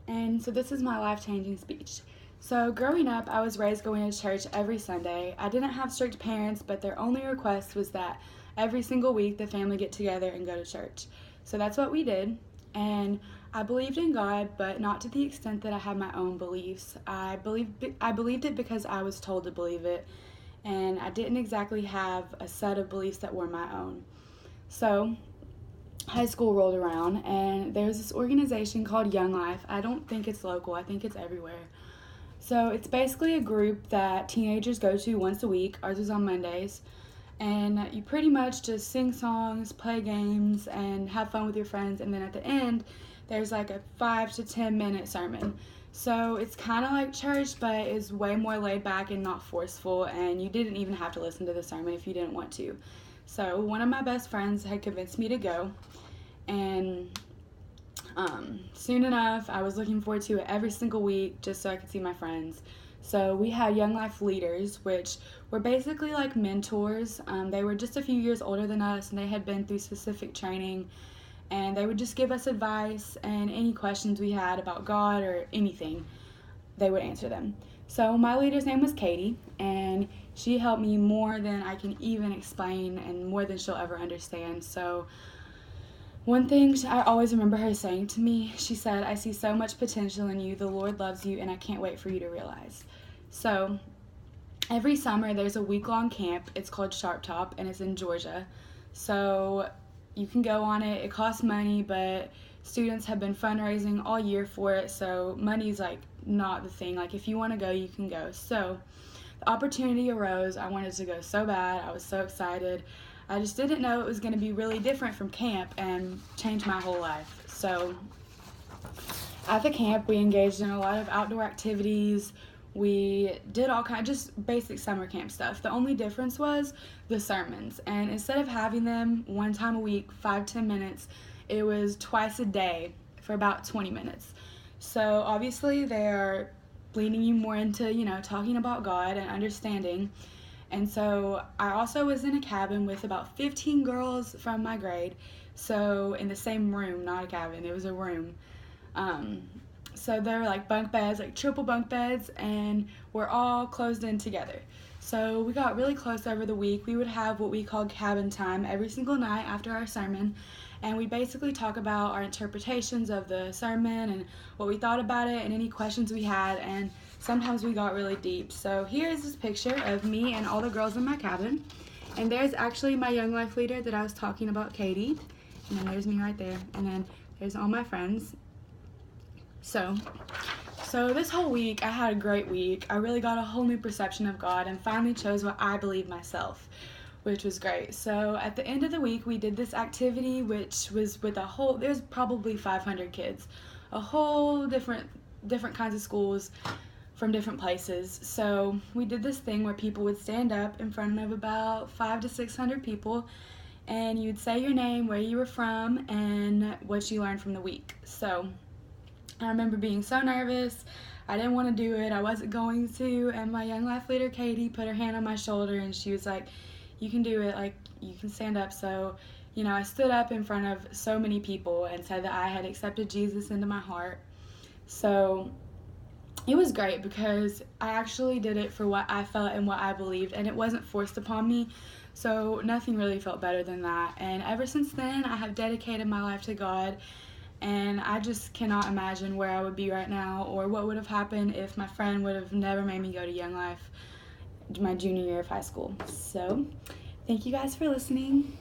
And so this is my life-changing speech. So growing up, I was raised going to church every Sunday. I didn't have strict parents, but their only request was that every single week the family get together and go to church. So that's what we did. And I believed in God, but not to the extent that I had my own beliefs. I believed it because I was told to believe it, and I didn't exactly have a set of beliefs that were my own. So high school rolled around, and there's this organization called Young Life. I don't think it's local. I think it's everywhere. So it's basically a group that teenagers go to once a week. Ours is on Mondays. And you pretty much just sing songs, play games, and have fun with your friends. And then at the end, there's like a 5 to 10 minute sermon. So it's kind of like church, but it's way more laid back and not forceful. And you didn't even have to listen to the sermon if you didn't want to. So one of my best friends had convinced me to go. And soon enough, I was looking forward to it every single week just so I could see my friends. So we had Young Life leaders, which were basically like mentors. They were just a few years older than us, and they had been through specific training, and they would just give us advice, and any questions we had about God or anything, they would answer them. So my leader's name was Katie, and she helped me more than I can even explain and more than she'll ever understand. So one thing I always remember her saying to me, she said, "I see so much potential in you. The Lord loves you, and I can't wait for you to realize." So every summer there's a week-long camp. It's called Sharp Top, and it's in Georgia. So you can go on it. It costs money, but students have been fundraising all year for it, so money's like not the thing. Like if you want to go, you can go. So the opportunity arose. I wanted to go so bad. I was so excited. I just didn't know it was going to be really different from camp and change my whole life. So at the camp, we engaged in a lot of outdoor activities. We did all kinds of just basic summer camp stuff. The only difference was the sermons. And instead of having them one time a week, 5-10 minutes, it was twice a day for about 20 minutes. So obviously they're leading you more into, talking about God and understanding. And so I also was in a cabin with about 15 girls from my grade. So in the same room, not a cabin, it was a room. So there were like bunk beds, like triple bunk beds, and we're all closed in together. So we got really close over the week. We would have what we called cabin time every single night after our sermon. And we basically talk about our interpretations of the sermon and what we thought about it and any questions we had. And sometimes we got really deep. So here is this picture of me and all the girls in my cabin. And there's actually my Young Life leader that I was talking about, Katie. And then there's me right there. And then there's all my friends. So this whole week, I had a great week. I really got a whole new perception of God and finally chose what I believe myself, which was great. So at the end of the week, we did this activity, which was with there's probably 500 kids, a whole different kinds of schools from different places. So we did this thing where people would stand up in front of about 500 to 600 people, and you'd say your name, where you were from, and what you learned from the week. So I remember being so nervous. I didn't want to do it. I wasn't going to. And my Young Life leader, Katie, put her hand on my shoulder and she was like, "You can do it. Like, you can stand up." So, I stood up in front of so many people and said that I had accepted Jesus into my heart. So it was great because I actually did it for what I felt and what I believed, and it wasn't forced upon me. So nothing really felt better than that. And ever since then, I have dedicated my life to God. And I just cannot imagine where I would be right now or what would have happened if my friend would have never made me go to Young Life my junior year of high school. So thank you guys for listening.